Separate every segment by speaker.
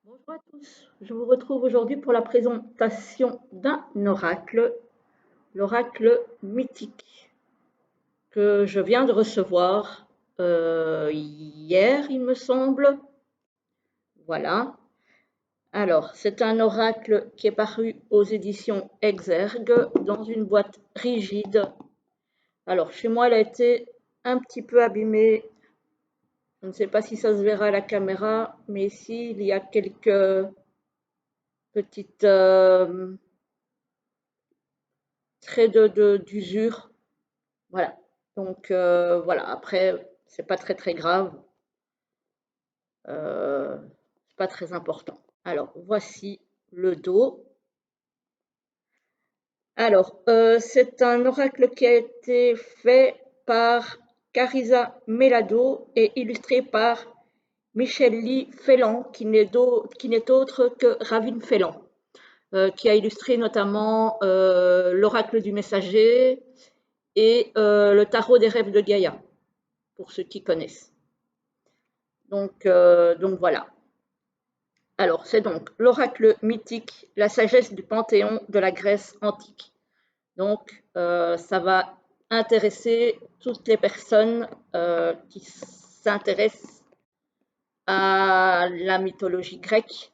Speaker 1: Bonjour à tous, je vous retrouve aujourd'hui pour la présentation d'un oracle, l'oracle mythique, que je viens de recevoir hier, il me semble. Voilà. Alors, c'est un oracle qui est paru aux éditions Exergue dans une boîte rigide. Alors, chez moi, elle a été un petit peu abîmée. Je ne sais pas si ça se verra à la caméra, mais ici, il y a quelques petites traits d'usure. Voilà. Donc voilà, après, c'est pas très très grave, c'est pas très important. Alors, voici le dos. Alors, c'est un oracle qui a été fait par Carisa Melado et illustré par Michel Lee Félan, qui n'est autre que Ravine Félan, qui a illustré notamment l'oracle du messager et le tarot des rêves de Gaïa, pour ceux qui connaissent. Donc voilà. Alors, c'est donc l'oracle mythique, la sagesse du panthéon de la Grèce antique. Donc, ça va intéresser toutes les personnes qui s'intéressent à la mythologie grecque.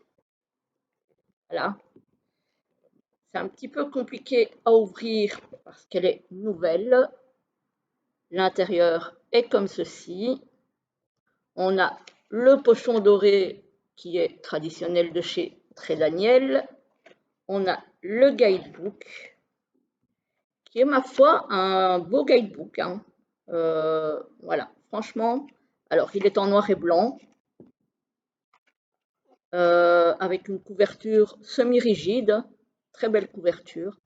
Speaker 1: Voilà. C'est un petit peu compliqué à ouvrir parce qu'elle est nouvelle. L'intérieur est comme ceci. On a le pochon doré qui est traditionnel de chez Trédaniel. On a le guidebook, qui est ma foi un beau guidebook, hein. Voilà, franchement. Alors, il est en noir et blanc, avec une couverture semi-rigide, très belle couverture.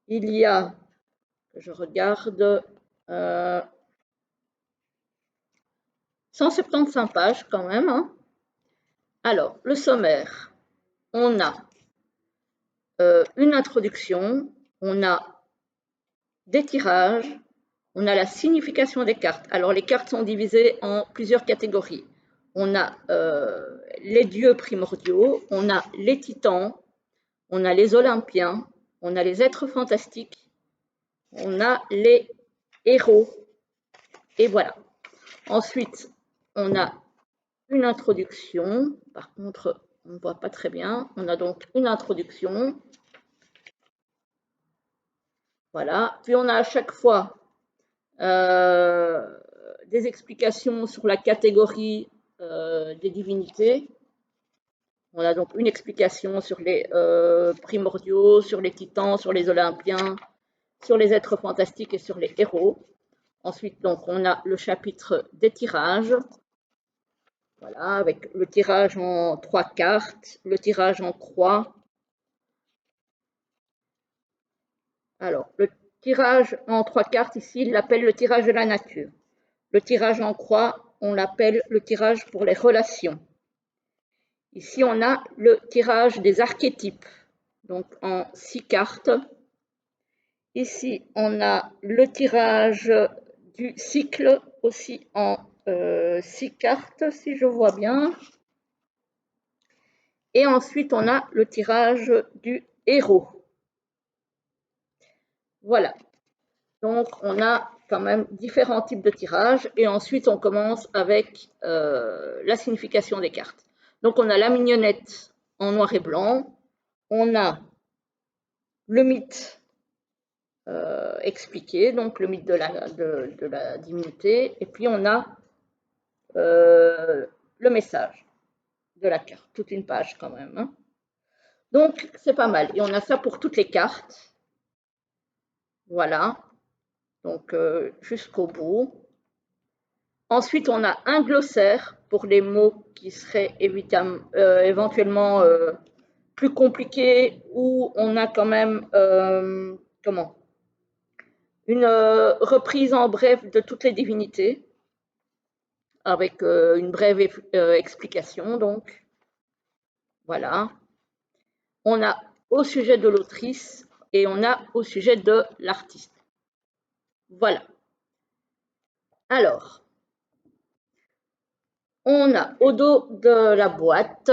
Speaker 1: Il y a, je regarde, 175 pages quand même, hein. Alors, le sommaire, on a une introduction, on a des tirages, on a la signification des cartes. Alors, les cartes sont divisées en plusieurs catégories. On a les dieux primordiaux, on a les titans, on a les olympiens, on a les êtres fantastiques, on a les héros, et voilà. Ensuite, on a une introduction. Par contre, on ne voit pas très bien. On a donc une introduction. Voilà. Puis on a à chaque fois des explications sur la catégorie des divinités. On a donc une explication sur les primordiaux, sur les titans, sur les olympiens, sur les êtres fantastiques et sur les héros. Ensuite, donc, on a le chapitre des tirages. Voilà, avec le tirage en 3 cartes, le tirage en croix. Alors, le tirage en 3 cartes, ici, il l'appelle le tirage de la nature. Le tirage en croix, on l'appelle le tirage pour les relations. Ici, on a le tirage des archétypes, donc en 6 cartes. Ici, on a le tirage du cycle, aussi en 6 cartes, si je vois bien. Et ensuite, on a le tirage du héros. Voilà. Donc, on a quand même différents types de tirages. Et ensuite, on commence avec la signification des cartes. Donc, on a la mignonnette en noir et blanc. On a le mythe expliqué, donc le mythe de la divinité. Et puis, on a le message de la carte, toute une page quand même, hein. Donc, c'est pas mal. Et on a ça pour toutes les cartes. Voilà. Donc, jusqu'au bout. Ensuite, on a un glossaire pour les mots qui seraient éventuellement plus compliqués, où on a quand même une reprise en bref de toutes les divinités, avec une brève explication. Donc, voilà. On a au sujet de l'autrice et on a au sujet de l'artiste. Voilà. Alors, on a au dos de la boîte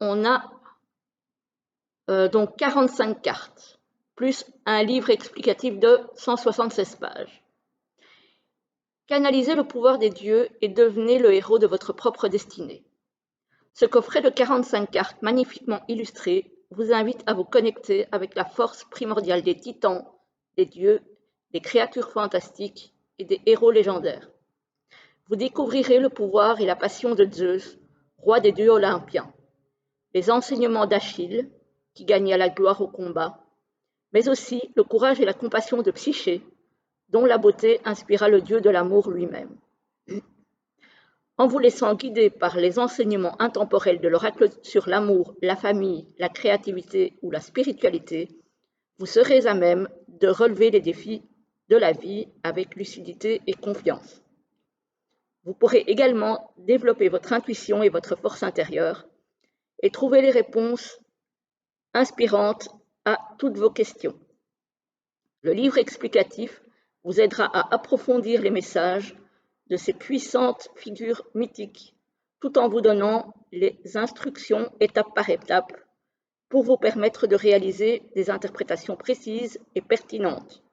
Speaker 1: on a donc 45 cartes, plus un livre explicatif de 176 pages. Canalisez le pouvoir des dieux et devenez le héros de votre propre destinée. Ce coffret de 45 cartes magnifiquement illustrées vous invite à vous connecter avec la force primordiale des titans, des dieux, des créatures fantastiques et des héros légendaires. Vous découvrirez le pouvoir et la passion de Zeus, roi des dieux olympiens, les enseignements d'Achille, qui gagna la gloire au combat, mais aussi le courage et la compassion de Psyché, dont la beauté inspira le dieu de l'amour lui-même. En vous laissant guider par les enseignements intemporels de l'oracle sur l'amour, la famille, la créativité ou la spiritualité, vous serez à même de relever les défis de la vie avec lucidité et confiance. Vous pourrez également développer votre intuition et votre force intérieure et trouver les réponses inspirantes à toutes vos questions. Le livre explicatif vous aidera à approfondir les messages de ces puissantes figures mythiques, tout en vous donnant les instructions étape par étape pour vous permettre de réaliser des interprétations précises et pertinentes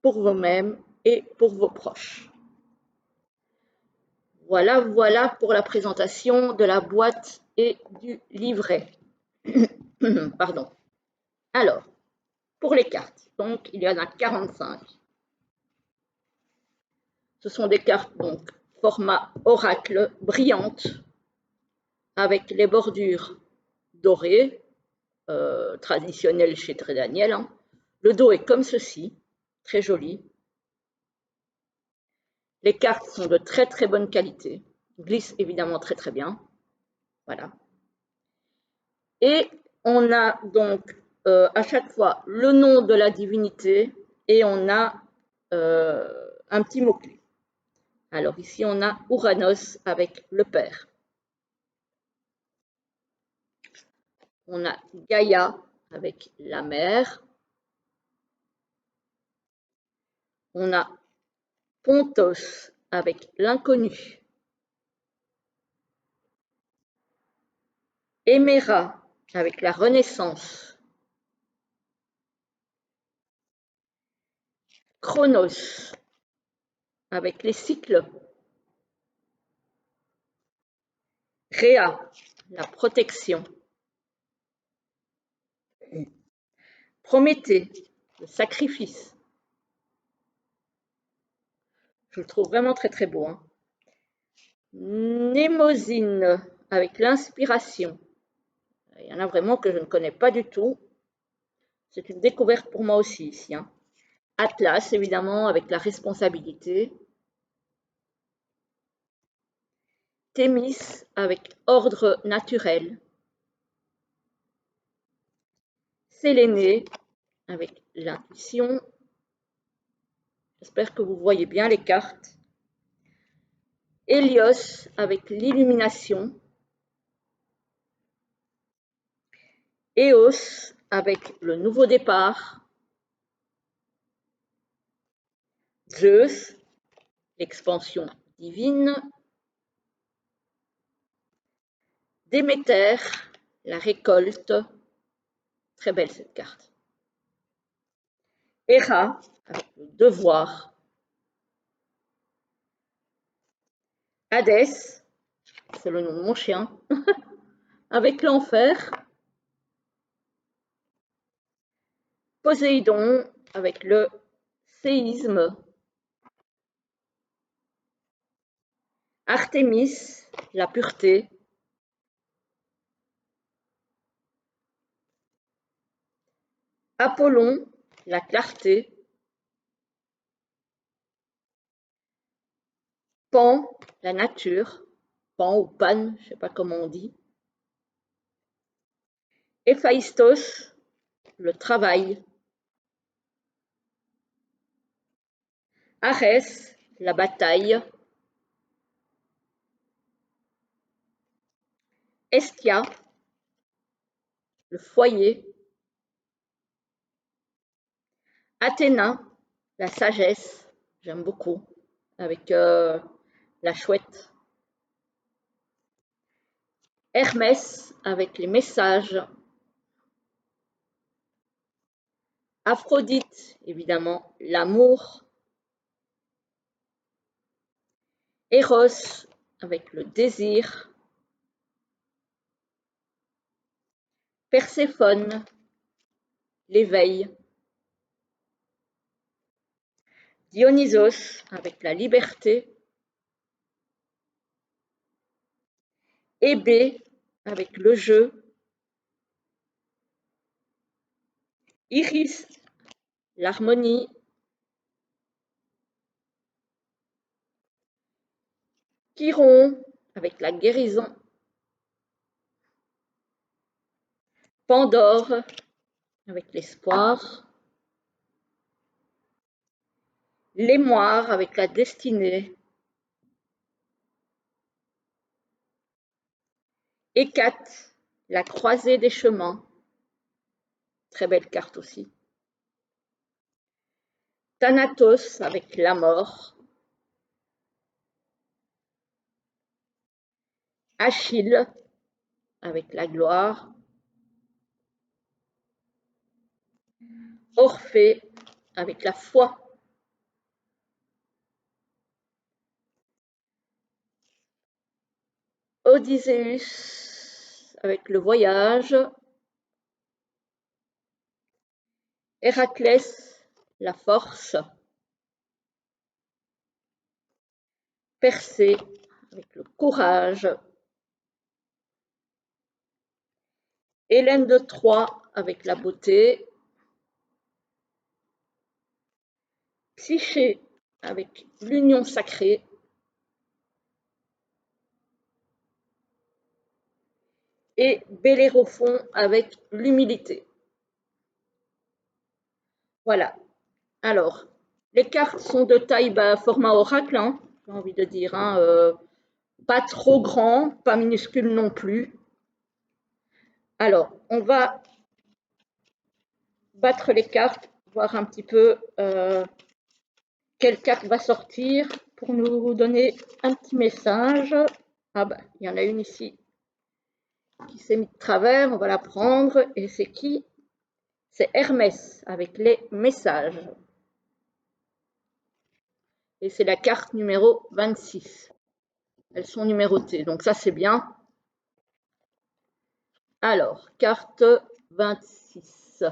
Speaker 1: pour vous-même et pour vos proches. Voilà pour la présentation de la boîte et du livret. Pardon. Alors, pour les cartes, donc il y en a 45. Ce sont des cartes donc format oracle brillantes avec les bordures dorées, traditionnelles chez Très Daniel. Hein. Le dos est comme ceci, très joli. Les cartes sont de très très bonne qualité, glissent évidemment très très bien. Voilà. Et on a donc à chaque fois le nom de la divinité et on a un petit mot-clé. Alors ici, on a Ouranos avec le père. On a Gaïa avec la mère. On a Pontos avec l'inconnu. Héméra avec la renaissance. Chronos avec les cycles. Rhea, la protection. Prométhée, le sacrifice. Je le trouve vraiment très très beau. Hein. Mnémosyne avec l'inspiration. Il y en a vraiment que je ne connais pas du tout. C'est une découverte pour moi aussi ici. Hein. Atlas, évidemment, avec la responsabilité. Thémis avec ordre naturel. Sélénée avec l'intuition. J'espère que vous voyez bien les cartes. Hélios avec l'illumination. Eos avec le nouveau départ. Zeus, l'expansion divine. Déméter, la récolte. Très belle cette carte. Héra, avec le devoir. Hadès, c'est le nom de mon chien, avec l'enfer. Poséidon, avec le séisme. Artémis, la pureté. Apollon, la clarté. Pan, la nature. Pan ou Pan, je ne sais pas comment on dit. Héphaïstos, le travail. Arès, la bataille. Hestia, le foyer. Athéna, la sagesse, j'aime beaucoup, avec la chouette. Hermès avec les messages. Aphrodite, évidemment, l'amour. Eros avec le désir. Perséphone, l'éveil. Dionysos avec la liberté. Hébé avec le jeu. Iris, l'harmonie. Chiron avec la guérison. Pandore avec l'espoir. L'émoire avec la destinée. Hécate, la croisée des chemins. Très belle carte aussi. Thanatos avec la mort. Achille avec la gloire. Orphée avec la foi. Odysseus avec le voyage. Héraclès, la force. Persée avec le courage. Hélène de Troie avec la beauté. Psyché avec l'union sacrée. Et Bellérophon avec l'humilité. Voilà. Alors, les cartes sont de taille format oracle, hein, j'ai envie de dire. Hein, pas trop grand, pas minuscule non plus. Alors, on va battre les cartes, voir un petit peu quelle carte va sortir pour nous donner un petit message. Ah ben, il y en a une ici qui s'est mise de travers, on va la prendre. Et c'est qui? C'est Hermès avec les messages. Et c'est la carte numéro 26. Elles sont numérotées, donc ça c'est bien. Alors, carte 26.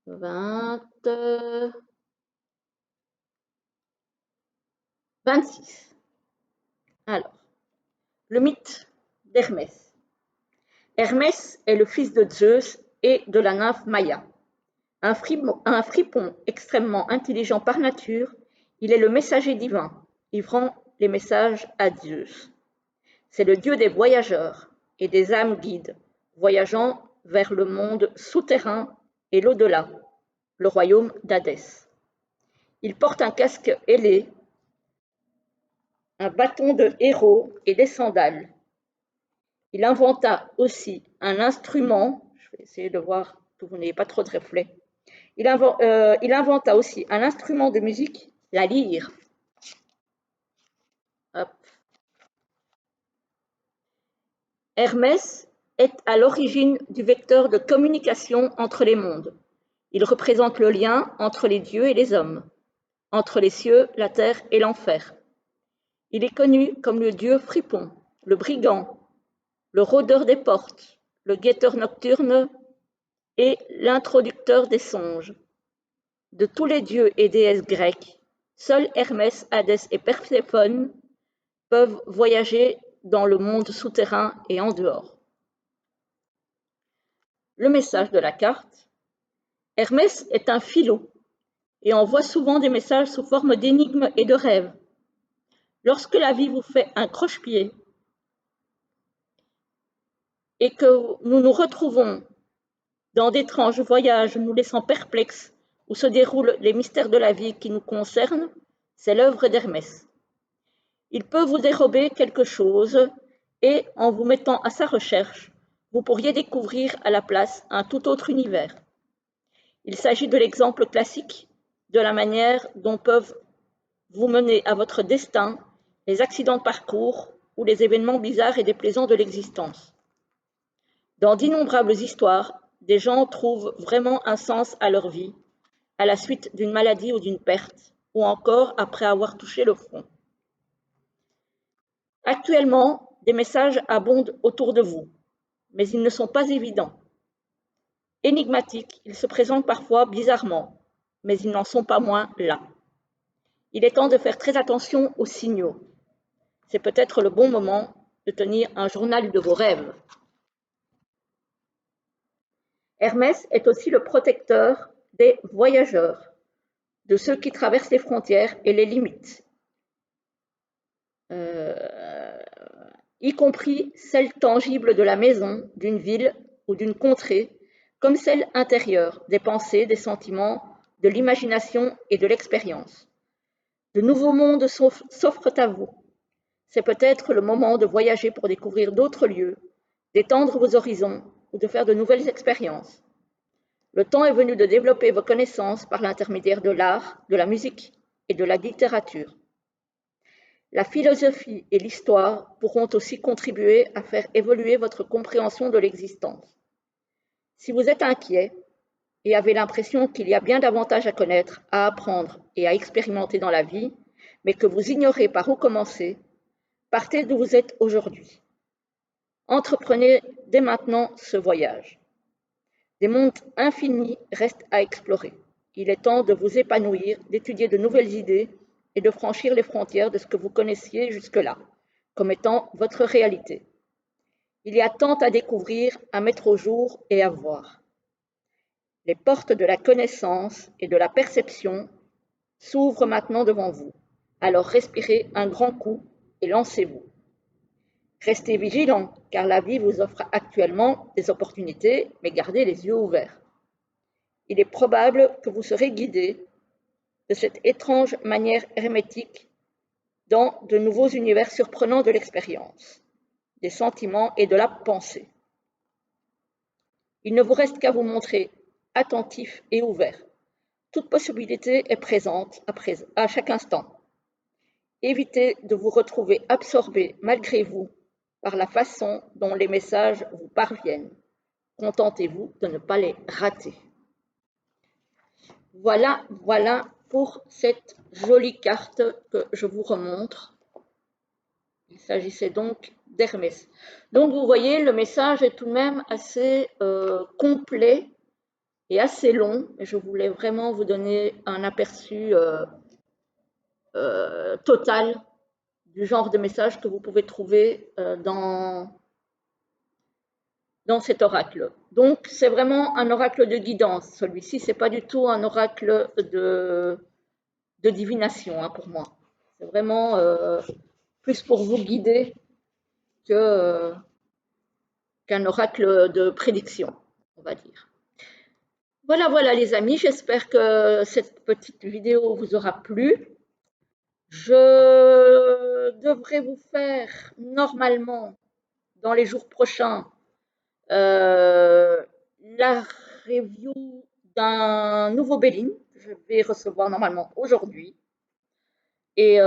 Speaker 1: 26. Alors, le mythe d'Hermès. Hermès est le fils de Zeus et de la nymphe Maïa. Un fripon extrêmement intelligent par nature, il est le messager divin, livrant les messages à Zeus. C'est le dieu des voyageurs et des âmes guides, voyageant vers le monde souterrain et l'au-delà, le royaume d'Hadès. Il porte un casque ailé, un bâton de héros et des sandales. Il inventa aussi un instrument, je vais essayer de voir que vous n'ayez pas trop de reflets. Il inventa aussi un instrument de musique, la lyre. Hop. Hermès est à l'origine du vecteur de communication entre les mondes. Il représente le lien entre les dieux et les hommes, entre les cieux, la terre et l'enfer. Il est connu comme le dieu fripon, le brigand, le rôdeur des portes, le guetteur nocturne et l'introducteur des songes. De tous les dieux et déesses grecs, seuls Hermès, Hadès et Perséphone peuvent voyager dans le monde souterrain et en dehors. Le message de la carte. Hermès est un philou et envoie souvent des messages sous forme d'énigmes et de rêves. Lorsque la vie vous fait un croche-pied et que nous nous retrouvons dans d'étranges voyages nous laissant perplexes où se déroulent les mystères de la vie qui nous concernent, c'est l'œuvre d'Hermès. Il peut vous dérober quelque chose et, en vous mettant à sa recherche, vous pourriez découvrir à la place un tout autre univers. Il s'agit de l'exemple classique de la manière dont peuvent vous mener à votre destin les accidents de parcours ou les événements bizarres et déplaisants de l'existence. Dans d'innombrables histoires, des gens trouvent vraiment un sens à leur vie, à la suite d'une maladie ou d'une perte, ou encore après avoir touché le fond. Actuellement, des messages abondent autour de vous, mais ils ne sont pas évidents. Énigmatiques, ils se présentent parfois bizarrement, mais ils n'en sont pas moins là. Il est temps de faire très attention aux signaux. C'est peut-être le bon moment de tenir un journal de vos rêves. Hermès est aussi le protecteur des voyageurs, de ceux qui traversent les frontières et les limites, y compris celles tangibles de la maison, d'une ville ou d'une contrée, comme celles intérieures, des pensées, des sentiments, de l'imagination et de l'expérience. De nouveaux mondes s'offrent à vous. C'est peut-être le moment de voyager pour découvrir d'autres lieux, d'étendre vos horizons ou de faire de nouvelles expériences. Le temps est venu de développer vos connaissances par l'intermédiaire de l'art, de la musique et de la littérature. La philosophie et l'histoire pourront aussi contribuer à faire évoluer votre compréhension de l'existence. Si vous êtes inquiet et avez l'impression qu'il y a bien davantage à connaître, à apprendre et à expérimenter dans la vie, mais que vous ignorez par où commencer, partez d'où vous êtes aujourd'hui. Entreprenez dès maintenant ce voyage. Des mondes infinis restent à explorer. Il est temps de vous épanouir, d'étudier de nouvelles idées et de franchir les frontières de ce que vous connaissiez jusque-là, comme étant votre réalité. Il y a tant à découvrir, à mettre au jour et à voir. Les portes de la connaissance et de la perception s'ouvrent maintenant devant vous. Alors respirez un grand coup et lancez-vous. Restez vigilants, car la vie vous offre actuellement des opportunités, mais gardez les yeux ouverts. Il est probable que vous serez guidé de cette étrange manière hermétique dans de nouveaux univers surprenants de l'expérience, des sentiments et de la pensée. Il ne vous reste qu'à vous montrer attentif et ouvert. Toute possibilité est présente à chaque instant. Évitez de vous retrouver absorbé malgré vous par la façon dont les messages vous parviennent. Contentez-vous de ne pas les rater. Voilà pour cette jolie carte que je vous remontre. Il s'agissait donc d'Hermès. Donc vous voyez, le message est tout de même assez complet et assez long. Et je voulais vraiment vous donner un aperçu total du genre de message que vous pouvez trouver dans cet oracle. Donc c'est vraiment un oracle de guidance. Celui-ci, c'est pas du tout un oracle de divination pour moi. C'est vraiment plus pour vous guider qu'un oracle de prédiction, on va dire. Voilà les amis, j'espère que cette petite vidéo vous aura plu. Je devrais vous faire normalement dans les jours prochains la review d'un nouveau Béline que je vais recevoir normalement aujourd'hui. Et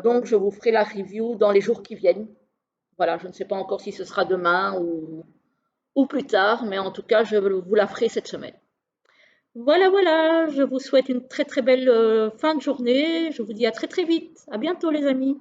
Speaker 1: donc, je vous ferai la review dans les jours qui viennent. Voilà, je ne sais pas encore si ce sera demain ou plus tard, mais en tout cas, je vous la ferai cette semaine. Voilà, je vous souhaite une très très belle fin de journée. Je vous dis à très très vite. À bientôt les amis.